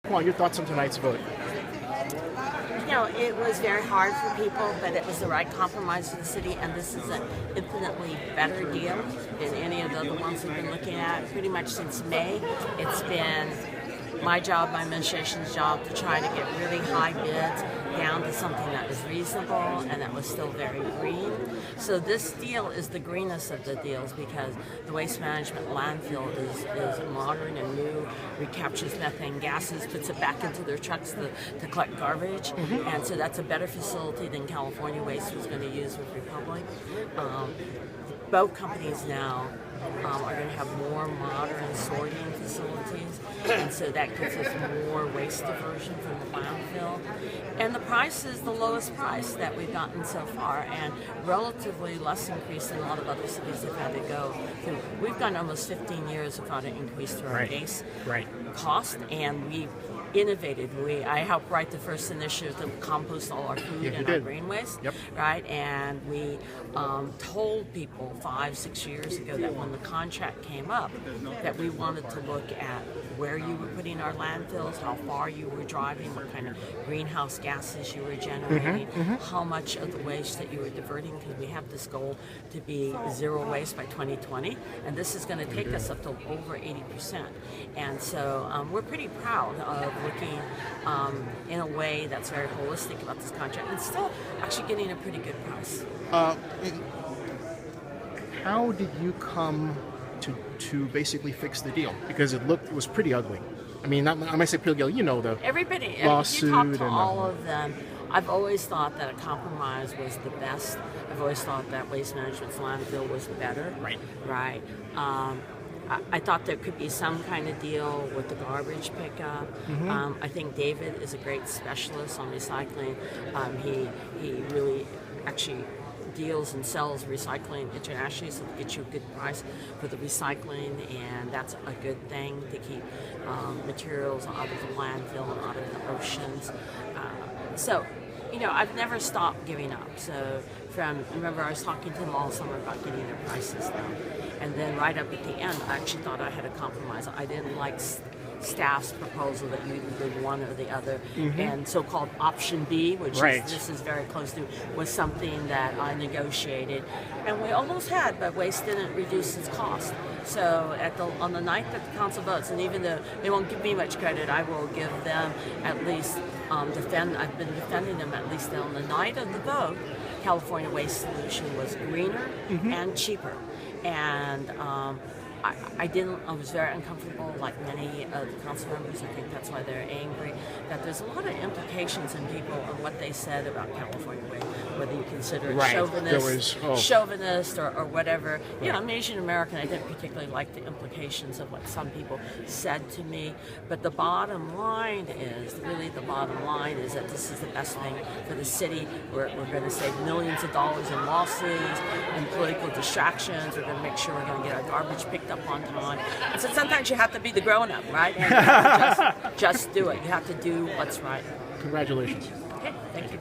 Quan, your thoughts on tonight's vote? You know, it was very hard for people, but it was the right compromise for the city, and this is an infinitely better deal than any of the other ones we've been looking at. Pretty much since May, it's been my job, my administration's job, to try to get really high bids down to something that was reasonable and that was still very green. So this deal is the greenest of the deals because the waste management landfill is modern and new, recaptures methane gases, puts it back into their trucks to collect garbage, and so that's a better facility than California Waste was going to use with Republic. Both companies now are going to have more modern sorting facilities, and so that gives us more waste diversion from the landfill. And the price is the lowest price that we've gotten so far, and relatively less increase than a lot of other cities have had to go through. We've gone almost 15 years without an increase to our base cost, and we innovated. I helped write the first initiative to compost all our food and our green waste, right? And we told people 5-6 years ago that when the contract came up, that we wanted to look at where you were putting our landfills, how far you were driving, what kind of greenhouse gases you were generating, how much of the waste that you were diverting, because we have this goal to be zero waste by 2020, and this is going to take us up to over 80%. And so we're pretty proud of looking in a way that's very holistic about this contract and still actually getting a pretty good price. How did you come to basically fix the deal? Because it was pretty ugly. I mean, I might say pretty ugly, the Everybody, lawsuit. You talk to all of them. I've always thought that a compromise was the best. I've always thought that Waste Management's landfill was better. Right. I thought there could be some kind of deal with the garbage pickup. I think David is a great specialist on recycling. He really actually deals and sells recycling internationally, so it gets you a good price for the recycling, and that's a good thing to keep materials out of the landfill and out of the oceans. So, I've never stopped giving up. So remember I was talking to them all summer about getting their prices down. And then right up at the end, I actually thought I had a compromise. I didn't like staff's proposal that you either did one or the other, and so-called option B, which this is very close to, was something that I negotiated, and we almost had, but Waste didn't reduce its cost. So on the night that the council votes, and even though they won't give me much credit, I will give them at least I've been defending them at least on the night of the vote. California Waste solution was greener and cheaper, and I was very uncomfortable, like many of the council members. I think that's why they're angry, that there's a lot of implications in people on what they said about California Way, whether you consider it chauvinist or whatever. I'm Asian American. I didn't particularly like the implications of what some people said to me, but the bottom line is that this is the best thing for the city. We're going to save millions of dollars in lawsuits and political distractions. We're going to make sure we're going to get our garbage picked up on time. And so sometimes you have to be the grown-up, right? And you have to just do it. You have to do what's right. Congratulations. Okay, thank you.